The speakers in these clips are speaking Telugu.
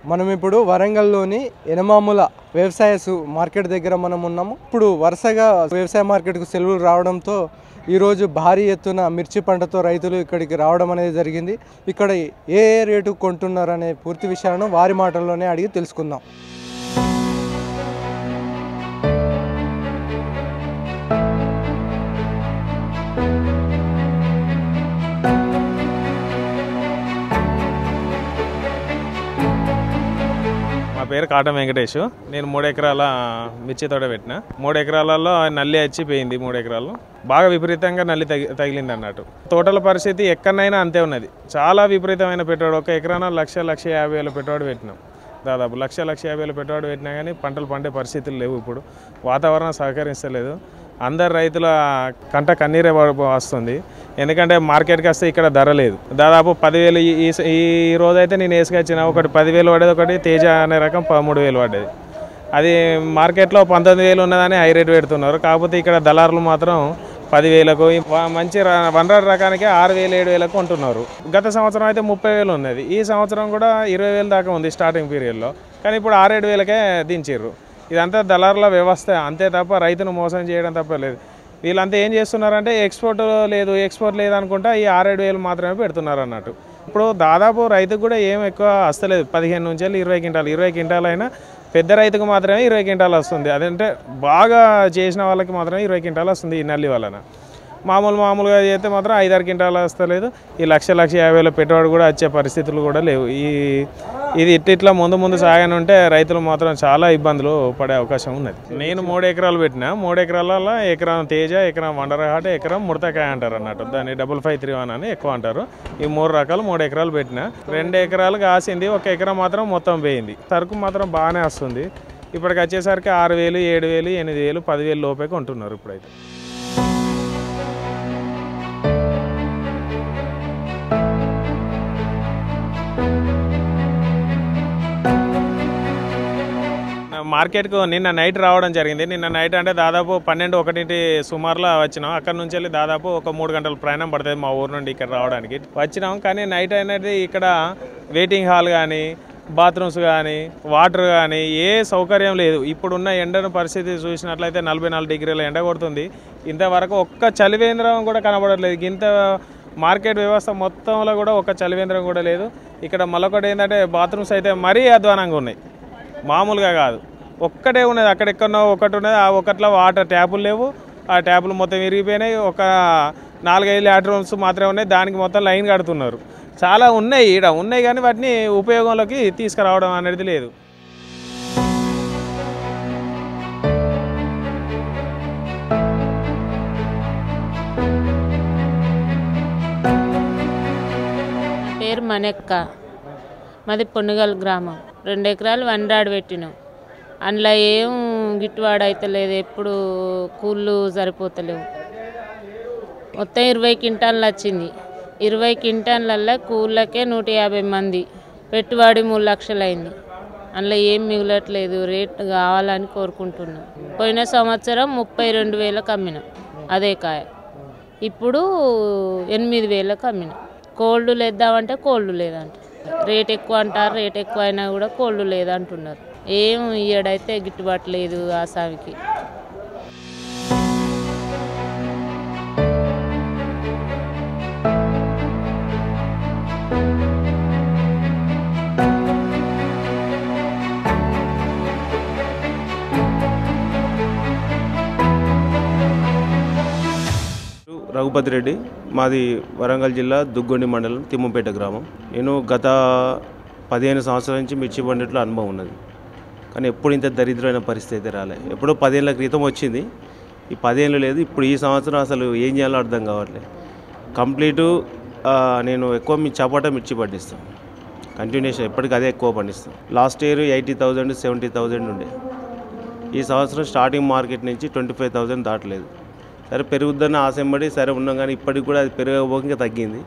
మనం ఇప్పుడు వరంగల్లోని ఎనమాముల వ్యవసాయ మార్కెట్ దగ్గర మనం ఉన్నాము. ఇప్పుడు వరుసగా వ్యవసాయ మార్కెట్కు సెలవులు రావడంతో ఈరోజు భారీ ఎత్తున మిర్చి పంటతో రైతులు ఇక్కడికి రావడం అనేది జరిగింది. ఇక్కడ ఏ రేటు కొంటున్నారనే పూర్తి విషయాలను వారి మాటల్లోనే అడిగి తెలుసుకుందాం. మా పేరు కాటం వెంకటేష్. నేను 3 ఎకరాల మిర్చి తోట పెట్టిన. 3 ఎకరాలలో నల్లి వచ్చిపోయింది. 3 ఎకరాలు బాగా విపరీతంగా నల్లి తగిలింది అన్నట్టు. తోటల పరిస్థితి ఎక్కడైనా అంతే ఉన్నది. చాలా విపరీతమైన పెట్టుబడి. 1 ఎకరాన 1,50,000 పెట్టుబడి పెట్టినాం. దాదాపు 1,50,000 పెట్టుబడి పెట్టినా కానీ పంటలు పండే పరిస్థితులు లేవు. ఇప్పుడు వాతావరణం సహకరిస్తలేదు. అందరు రైతుల కంట కన్నీరే వస్తుంది. ఎందుకంటే మార్కెట్కి వస్తే ఇక్కడ ధర లేదు. దాదాపు 10,000 ఈ రోజైతే నేను వేసుకొచ్చిన ఒకటి 10,000 పడేది, ఒకటి తేజ అనే రకం 13,000 పడ్డది. అది మార్కెట్లో 19,000 ఉన్నదని హై రేట్ పెడుతున్నారు. కాకపోతే ఇక్కడ దళారులు మాత్రం 10,000కు మంచి వనరాల రకానికి 6,000-7,000కు కొంటున్నారు. గత సంవత్సరం అయితే 30,000 ఉన్నది. ఈ సంవత్సరం కూడా 20,000 దాకా ఉంది స్టార్టింగ్ పీరియడ్లో. కానీ ఇప్పుడు 6,000-7,000కే దించారు. ఇదంతా దళారుల వ్యవస్థ అంతే తప్ప రైతును మోసం చేయడం తప్ప లేదు. వీళ్ళంతా ఏం చేస్తున్నారంటే ఎక్స్పోర్ట్ లేదు అనుకుంటా ఈ 6,000-7,000 మాత్రమే పెడుతున్నారు అన్నట్టు. ఇప్పుడు దాదాపు రైతుకు కూడా ఏం ఎక్కువ వస్తలేదు. 15 నుంచి 20 క్వింటాలు 20 క్వింటాలు అయినా పెద్ద రైతుకు మాత్రమే 20 క్వింటాలు వస్తుంది. అదంటే బాగా చేసిన వాళ్ళకి మాత్రమే 20 క్వింటాలు వస్తుంది ఈ నల్లి వలన. మామూలుగా చేస్తే మాత్రం 5-6 క్వింటాలు వస్తలేదు. ఈ 1,50,000 పెట్టుబడి కూడా వచ్చే పరిస్థితులు కూడా లేవు. ఇది ఇట్లా ముందు సాగనుంటే రైతులు మాత్రం చాలా ఇబ్బందులు పడే అవకాశం ఉన్నది. నేను 3 ఎకరాలు పెట్టిన. 3 ఎకరాలలో ఎకరం తేజ, ఎకరం వండరహాట, ఎకరం ముడతకాయ అంటారు అన్నట్టు. దాన్ని 5531 అని ఎక్కువ అంటారు. ఈ 3 రకాలు 3 ఎకరాలు పెట్టిన. 2 ఎకరాలు కాసింది, 1 ఎకరం మాత్రం మొత్తం పోయింది. సరుకు మాత్రం బాగానే వస్తుంది. ఇప్పటికి వచ్చేసరికి 6,000, 7,000, 8,000, 10,000 లోపే కొంటున్నారు ఇప్పుడైతే. మార్కెట్కు నిన్న నైట్ రావడం జరిగింది. నిన్న నైట్ అంటే దాదాపు 12-1 సుమారులో వచ్చినాం. అక్కడ నుంచి వెళ్ళి దాదాపు ఒక 3 గంటల ప్రయాణం పడుతుంది మా ఊరు నుండి ఇక్కడ రావడానికి. వచ్చినాం కానీ నైట్ అనేది ఇక్కడ వెయిటింగ్ హాల్ కానీ, బాత్రూమ్స్ కానీ, వాటర్ కానీ ఏ సౌకర్యం లేదు. ఇప్పుడున్న ఎండను పరిస్థితి చూసినట్లయితే 44 డిగ్రీల ఎండ కొడుతుంది. ఇంతవరకు ఒక్క చలివేంద్రం కూడా కనబడట్లేదు. ఇంత మార్కెట్ వ్యవస్థ మొత్తంలో కూడా ఒక్క చలివేంద్రం కూడా లేదు. ఇక్కడ మరొకటి ఏంటంటే బాత్రూమ్స్ అయితే మరీ అధ్వానంగా ఉన్నాయి, మామూలుగా కాదు. ఒక్కటే ఉన్నది, అక్కడెక్కడో ఒకటి ఉన్నది. ఆ ఒకటిలో వాటర్ ట్యాపులు లేవు. ఆ ట్యాపులు మొత్తం విరిగిపోయినాయి. ఒక 4-5 లాట్రూమ్స్ మాత్రమే ఉన్నాయి. దానికి మొత్తం లైన్ కడుతున్నారు. చాలా ఉన్నాయి ఈడ ఉన్నాయి కానీ వాటిని ఉపయోగంలోకి తీసుకురావడం అనేది లేదు. పేరు మనెక్క, మాది పొన్నుగల్ గ్రామం. 2 ఎకరాలు వండాడు పెట్టినాం. అందులో ఏం గిట్టుబాటు అవుతలేదు. ఎప్పుడు కూళ్ళు సరిపోతలేవు. మొత్తం 20 క్వింటాలు వచ్చింది. 20 క్వింటాన్లలో కూళ్ళకే 150 మంది. పెట్టుబడి 3 లక్షలు అయింది. అందులో ఏం మిగలట్లేదు. రేట్ కావాలని కోరుకుంటున్నాం. పోయిన సంవత్సరం 32,000కి అమ్మినాం అదే కాయ. ఇప్పుడు 8,000కి అమ్మినాం. కోళ్ళు లేద్దామంటే కోళ్ళు లేదంట. రేట్ ఎక్కువ అంటారు. రేట్ ఎక్కువ అయినా కూడా కోళ్ళు లేదంటున్నారు. ఏం ఈడైతే గిట్టుబాటు లేదు ఆ సావికి. రఘుపతి రెడ్డి, మాది వరంగల్ జిల్లా దుగ్గొండి మండలం తిమ్మంపేట గ్రామం. నేను గత 15 సంవత్సరాల నుంచి మిర్చి పండిట్లో అనుభవం ఉన్నది. కానీ ఎప్పుడు ఇంత దరిద్రమైన పరిస్థితి అయితే రాలేదు. ఎప్పుడో 10 ఏళ్ళ క్రితం వచ్చింది. ఈ 10 ఏళ్ళు లేదు. ఇప్పుడు ఈ సంవత్సరం అసలు ఏం చేయాలో అర్థం కావట్లేదు. కంప్లీటు నేను ఎక్కువ చపాటా మిర్చి పండిస్తాను. కంటిన్యూషన్ ఎప్పటికీ అదే ఎక్కువ పండిస్తాను. లాస్ట్ ఇయర్ 80,000, 70,000 ఉండే. ఈ సంవత్సరం స్టార్టింగ్ మార్కెట్ నుంచి 25,000 దాటలేదు. సరే పెరుగుద్దన్న ఆశంబడి సరే ఉన్నాం కానీ ఇప్పటికి కూడా అది పెరగబోక తగ్గింది.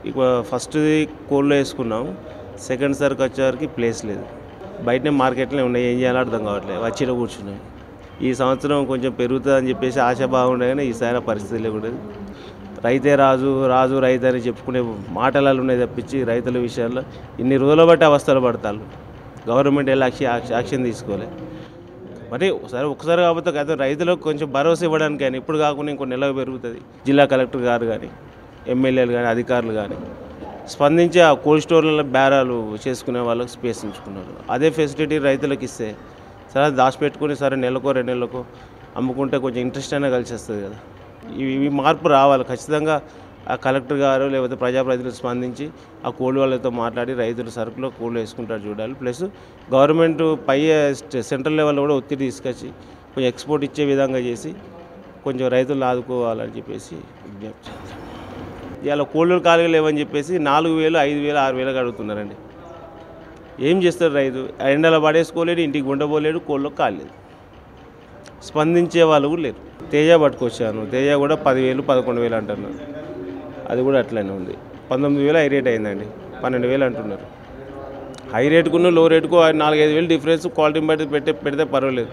ఇక ఫస్ట్ది కోళ్ళు వేసుకున్నాం. సెకండ్ సరికి వచ్చేసరికి ప్లేస్ లేదు. బయటనే మార్కెట్లో ఉన్నాయి. ఏం చేయాలో అర్థం కావట్లేదు. వచ్చిన కూర్చున్నాం. ఈ సంవత్సరం కొంచెం పెరుగుతుందని చెప్పేసి ఆశ బాగుండే కానీ ఈసారి పరిస్థితి లేకుండేది. రైతే రాజు, రాజు రైతు అని చెప్పుకునే మాటలలో ఉన్నాయి తప్పించి రైతుల విషయాల్లో ఇన్ని రోజుల బట్టి అవస్థలు పడతారు. గవర్నమెంట్ ఎలా యాక్షన్ తీసుకోవాలి. మరి ఒకసారి కాకపోతే గత రైతులకు కొంచెం భరోసా ఇవ్వడానికి కానీ ఇప్పుడు కాకుండా ఇంకో నెలకు పెరుగుతుంది. జిల్లా కలెక్టర్ గారు కానీ ఎమ్మెల్యేలు కానీ అధికారులు కానీ స్పందించి ఆ కోల్డ్ స్టోర్లలో బేరాలు చేసుకునే వాళ్ళకి స్పేస్ ఉంచుకున్నారు. అదే ఫెసిలిటీ రైతులకు ఇస్తే సరే దాచిపెట్టుకుని సరే నెలకో 2 నెలలకో అమ్ముకుంటే కొంచెం ఇంట్రెస్ట్ అయినా కలిసి వస్తుంది కదా. ఇవి మార్పు రావాలి ఖచ్చితంగా. ఆ కలెక్టర్ గారు లేకపోతే ప్రజాప్రతినిధులు స్పందించి ఆ కోళ్ళు వాళ్ళతో మాట్లాడి రైతుల సరుకులో కోళ్ళు వేసుకుంటారు చూడాలి. ప్లస్ గవర్నమెంట్ పై సెంట్రల్ లెవెల్లో కూడా ఒత్తిడి తీసుకొచ్చి కొంచెం ఎక్స్పోర్ట్ ఇచ్చే విధంగా చేసి కొంచెం రైతులను ఆదుకోవాలని చెప్పేసి విజ్ఞప్తి చేస్తాం. ఇవాళ కోళ్ళు ఖాళీగా లేవని చెప్పేసి 4,000, 5,000, 6,000 అడుగుతున్నారండి. ఏం చేస్తారు రైతు? ఎండలో పడేసుకోలేడు, ఇంటికి ఉండబోలేడు, కోళ్ళకు కాలేదు. స్పందించే వాళ్ళు కూడా లేరు. తేజ పట్టుకొచ్చాను, తేజ కూడా 10,000, 11,000 అంటున్నారు. అది కూడా అట్లనే ఉంది. 19,000 హై రేట్ అయిందండి, 12,000 అంటున్నారు. హై రేటుకున్న లో రేటుకు 4-5,000 డిఫరెన్స్ క్వాలిటీని బట్టి పెడితే పర్వాలేదు.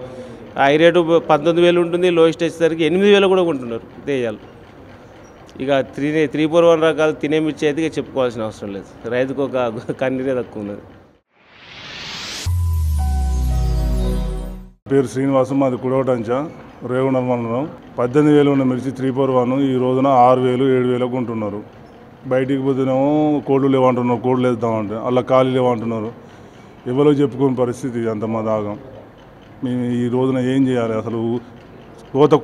హై రేటు 19,000 ఉంటుంది, లోయెస్ట్ వచ్చేసరికి 8,000 కూడా కొంటున్నారు తేజాలు. ఇక 341 రకాలు తినే మిర్చి అయితే ఇక చెప్పుకోవాల్సిన అవసరం లేదు. రైతుకు ఒక కన్నీరే తక్కువ ఉన్నది. పేరు శ్రీనివాసం, మాది కుడవటంచ, రేవుణ మండలం. 18,000 ఉన్న మిర్చి 341 ఈ రోజున 6,000, 7,000 కొంటున్నారు. బయటికి పోతేనేమో కోళ్ళు లేవంటున్నారు, కోళ్ళు వేద్దామంటే అలా ఖాళీ లేవంటున్నారు. ఎవరో చెప్పుకునే పరిస్థితి అంత మా దాగం. మేము ఈ రోజున ఏం చేయాలి? అసలు కోత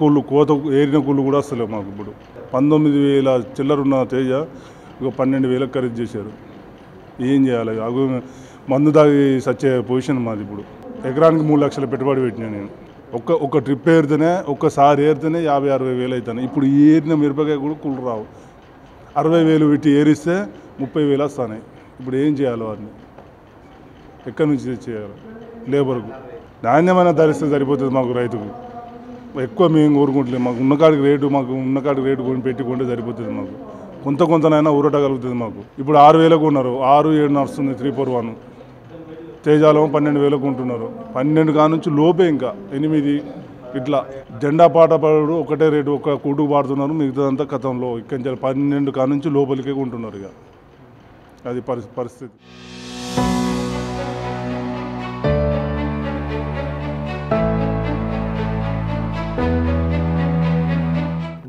ఏరిన కూళ్ళు కూడా వస్తలేవు మాకు. ఇప్పుడు 19,000 చిల్లరున్న తేజ ఇక 12,000 ఖరీదు చేశారు. ఏం చేయాలి? అగు మందు దాగి సచ్చే పొజిషన్ మాది ఇప్పుడు. ఎకరానికి 3 లక్షల పెట్టుబడి పెట్టినా నేను. ఒక్క ట్రిప్ ఏరితేనే, ఒక్కసారి ఏరితేనే 50-60 వేలు అవుతాను. ఇప్పుడు ఈ ఏరిన మిరపకాయ కూడా కూలు రావు. 60,000 పెట్టి ఏరిస్తే 30,000 వస్తాయి. ఇప్పుడు ఏం చేయాలి? వారిని ఎక్కడి నుంచి తెచ్చేయాలి? లేబర్కు నాణ్యమైన ధరిస్తే సరిపోతుంది మాకు. రైతుకు ఎక్కువ మేము కోరుకుంటలేము. మాకు ఉన్నకాడికి రేటు కొని పెట్టుకుంటే సరిపోతుంది మాకు. కొంతనైనా ఊరటగలుగుతుంది మాకు. ఇప్పుడు 6,000 ఉన్నారు, 6-7 నడుస్తుంది 341. తేజాలో 12,000 ఉంటున్నారు. 12 కానుంచి లోపే ఇంకా 8 ఇట్లా జెండా పాట పడు ఒకటే రేటు, ఒక కూటుకు పాడుతున్నారు. మిగతాదంతా గతంలో ఇక్కడి 12 కానుంచి లోపలికే ఉంటున్నారు. ఇక అది పరిస్థితి.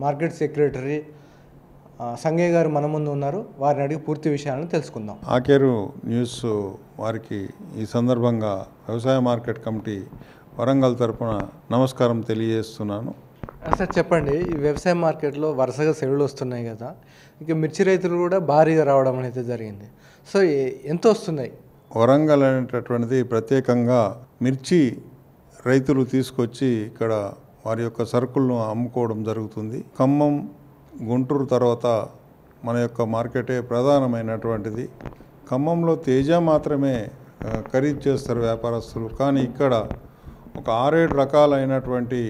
మార్కెట్ సెక్రటరీ సంగయ్య గారు మన ముందు ఉన్నారు. వారిని అడిగి పూర్తి విషయాలను తెలుసుకుందాం. ఆకేరు న్యూస్ వారికి ఈ సందర్భంగా వ్యవసాయ మార్కెట్ కమిటీ వరంగల్ తరపున నమస్కారం తెలియజేస్తున్నాను. సార్ చెప్పండి, ఈ వ్యవసాయ మార్కెట్లో వరుసగా సెలవులు వస్తున్నాయి కదా, ఇక మిర్చి రైతులు కూడా భారీగా రావడం అనేది జరిగింది. సో ఎంత వస్తున్నాయి? వరంగల్ అనేటటువంటిది ప్రత్యేకంగా మిర్చి రైతులు తీసుకొచ్చి ఇక్కడ వారి యొక్క సరుకులను అమ్ముకోవడం జరుగుతుంది. ఖమ్మం, గుంటూరు తర్వాత మన యొక్క మార్కెటే ప్రధానమైనటువంటిది. ఖమ్మంలో తేజ మాత్రమే ఖరీదు చేస్తారు వ్యాపారస్తులు. కానీ ఇక్కడ ఒక 6-7 రకాలైనటువంటి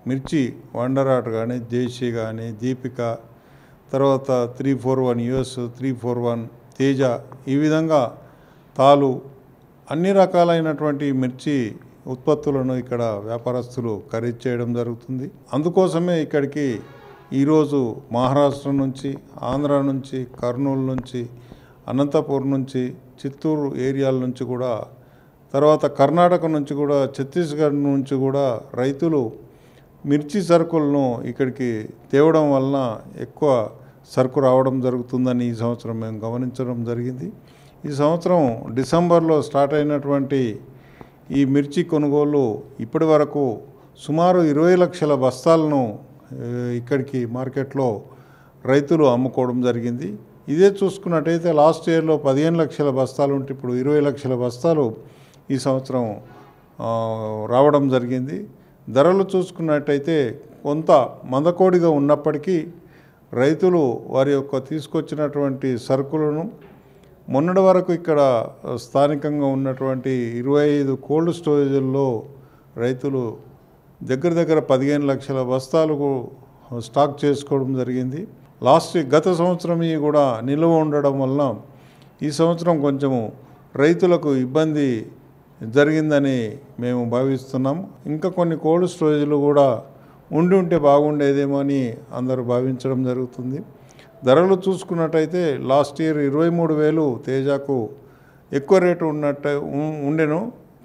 మిర్చి, వండరాట్ కానీ, దేశీ కానీ, దీపిక, తర్వాత 341 US, 341 తేజ, ఈ విధంగా తాలు అన్ని రకాలైనటువంటి మిర్చి ఉత్పత్తులను ఇక్కడ వ్యాపారస్తులు ఖరీదు చేయడం జరుగుతుంది. అందుకోసమే ఇక్కడికి ఈరోజు మహారాష్ట్ర నుంచి, ఆంధ్ర నుంచి, కర్నూలు నుంచి, అనంతపూర్ నుంచి, చిత్తూరు ఏరియాల నుంచి కూడా, తర్వాత కర్ణాటక నుంచి కూడా, ఛత్తీస్గఢ్ నుంచి కూడా రైతులు మిర్చి సరుకులను ఇక్కడికి తేవడం వలన ఎక్కువ సరుకు రావడం జరుగుతుందని ఈ సంవత్సరం మేము గమనించడం జరిగింది. ఈ సంవత్సరం డిసెంబర్లో స్టార్ట్ అయినటువంటి ఈ మిర్చి కొనుగోలు ఇప్పటి వరకు సుమారు 20 లక్షల బస్తాలను ఇక్కడికి మార్కెట్లో రైతులు అమ్ముకోవడం జరిగింది. ఇదే చూసుకున్నట్టయితే లాస్ట్ ఇయర్లో 15 లక్షల బస్తాలు ఉంటే ఇప్పుడు 20 లక్షల బస్తాలు ఈ సంవత్సరం రావడం జరిగింది. ధరలు చూసుకున్నట్టయితే కొంత మందకోడిగా ఉన్నప్పటికీ రైతులు వారి యొక్క తీసుకొచ్చినటువంటి సరుకులను మొన్నటి వరకు ఇక్కడ స్థానికంగా ఉన్నటువంటి 25 కోల్డ్ స్టోరేజ్ల్లో రైతులు దగ్గర 15 లక్షల బస్తాలకు స్టాక్ చేసుకోవడం జరిగింది. గత సంవత్సరం కూడా నిల్వ ఉండడం వలన ఈ సంవత్సరం కొంచెము రైతులకు ఇబ్బంది జరిగిందని మేము భావిస్తున్నాం. ఇంకా కొన్ని కోల్డ్ స్టోరేజ్లు కూడా ఉంటే బాగుండేదేమో అని అందరూ భావించడం జరుగుతుంది. ధరలు చూసుకున్నట్టయితే లాస్ట్ ఇయర్ 23,000 తేజాకు ఎక్కువ రేటు ఉండెను.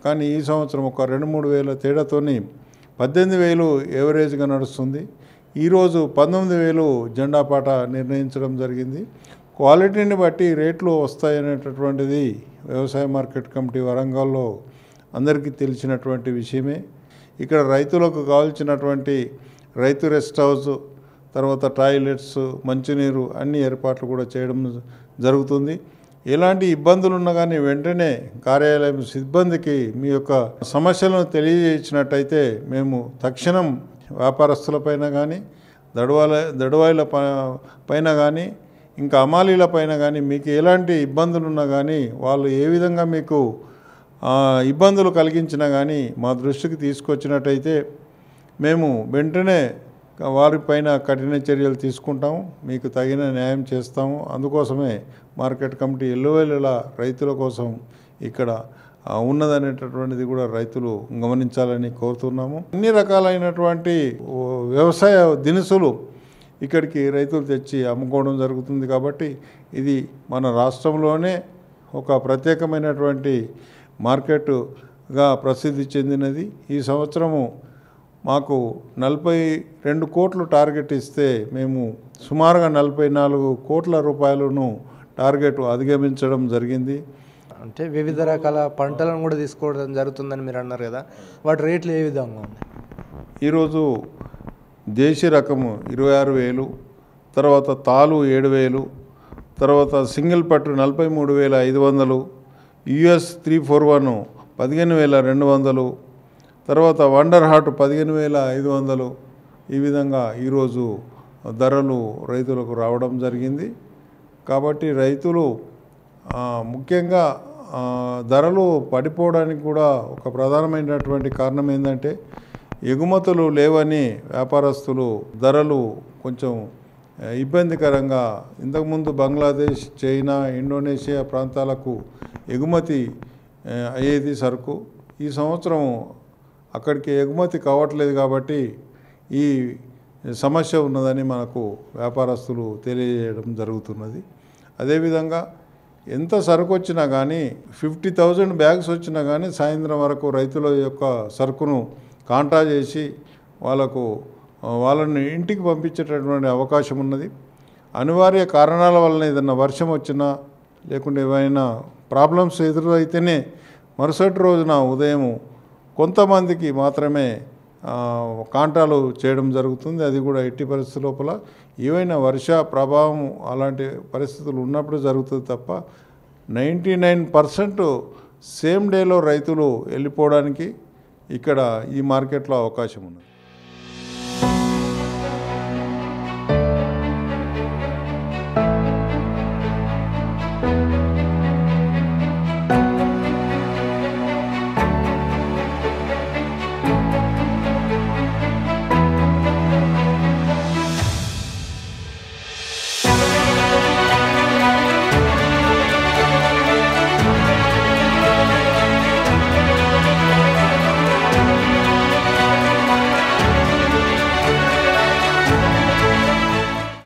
కానీ ఈ సంవత్సరం ఒక 2-3 వేల తేడాతోని 18,000 ఎవరేజ్గా నడుస్తుంది. ఈరోజు 19,000 జెండా పాట నిర్ణయించడం జరిగింది. క్వాలిటీని బట్టి రేట్లు వస్తాయనేటటువంటిది వ్యవసాయ మార్కెట్ కమిటీ వరంగల్లో అందరికీ తెలిసినటువంటి విషయమే. ఇక్కడ రైతులకు కావాల్సినటువంటి రైతు రెస్ట్ హౌస్, తర్వాత టాయిలెట్స్, మంచినీరు అన్ని ఏర్పాట్లు కూడా చేయడం జరుగుతుంది. ఎలాంటి ఇబ్బందులు ఉన్నా కానీ వెంటనే కార్యాలయం సిబ్బందికి మీ యొక్క సమస్యలను తెలియజేసినట్టయితే మేము తక్షణం వ్యాపారస్తులపైన కానీ దడువాయిల పైన కానీ ఇంకా అమాలీల పైన కానీ మీకు ఎలాంటి ఇబ్బందులు ఉన్నా కానీ వాళ్ళు ఏ విధంగా మీకు ఇబ్బందులు కలిగించినా కానీ మా దృష్టికి తీసుకొచ్చినట్టయితే మేము వెంటనే వారిపైన కఠిన చర్యలు తీసుకుంటాము, మీకు తగిన న్యాయం చేస్తాము. అందుకోసమే మార్కెట్ కమిటీ ఎల్లువేళలా రైతుల కోసం ఇక్కడ ఉన్నదనేటటువంటిది కూడా రైతులు గమనించాలని కోరుతున్నాము. అన్ని రకాలైనటువంటి వ్యవసాయ దినుసులు ఇక్కడికి రైతులు తెచ్చి అమ్ముకోవడం జరుగుతుంది. కాబట్టి ఇది మన రాష్ట్రంలోనే ఒక ప్రత్యేకమైనటువంటి మార్కెట్గా ప్రసిద్ధి చెందినది. ఈ సంవత్సరము మాకు 42 కోట్లు టార్గెట్ ఇస్తే మేము సుమారుగా 44 కోట్ల రూపాయలను టార్గెట్ అధిగమించడం జరిగింది. అంటే వివిధ రకాల పంటలను కూడా తీసుకోవడం జరుగుతుందని మీరు అన్నారు కదా, వాటి రేట్లు ఏ విధంగా ఉన్నాయి? ఈరోజు దేశీ రకము 26,000, తర్వాత తాలు 7,000, తర్వాత సింగిల్ పట్టు 43,500, US 341 15,200, తర్వాత వండర్ హార్ట్ 15,500. ఈ విధంగా ఈరోజు ధరలు రైతులకు రావడం జరిగింది. కాబట్టి రైతులు ముఖ్యంగా ధరలు పడిపోవడానికి కూడా ఒక ప్రధానమైనటువంటి కారణం ఏంటంటే ఎగుమతులు లేవని వ్యాపారస్తులు ధరలు కొంచెం ఇబ్బందికరంగా, ఇంతకుముందు బంగ్లాదేశ్, చైనా, ఇండోనేషియా ప్రాంతాలకు ఎగుమతి అయ్యేది సరుకు. ఈ సంవత్సరం అక్కడికి ఎగుమతి కావట్లేదు. కాబట్టి ఈ సమస్య ఉన్నదని మనకు వ్యాపారస్తులు తెలియజేయడం జరుగుతున్నది. అదేవిధంగా ఎంత సరుకు వచ్చినా కానీ 50,000 బ్యాగ్స్ వచ్చినా కానీ సాయంత్రం వరకు రైతుల యొక్క సరుకును కాంటా చేసి వాళ్ళని ఇంటికి పంపించేటటువంటి అవకాశం ఉన్నది. అనివార్య కారణాల వలన ఏదైనా వర్షం వచ్చినా లేకుంటే ఏమైనా ప్రాబ్లమ్స్ ఎదురైతేనే మరుసటి రోజున ఉదయం కొంతమందికి మాత్రమే కాంటాలు చేయడం జరుగుతుంది. అది కూడా ఎట్టి పరిస్థితుల లోపల ఏవైనా వర్ష ప్రభావం అలాంటి పరిస్థితులు ఉన్నప్పుడు జరుగుతుంది తప్ప 99% సేమ్ డేలో రైతులు వెళ్ళిపోవడానికి ఇక్కడ ఈ మార్కెట్లో అవకాశం ఉంది.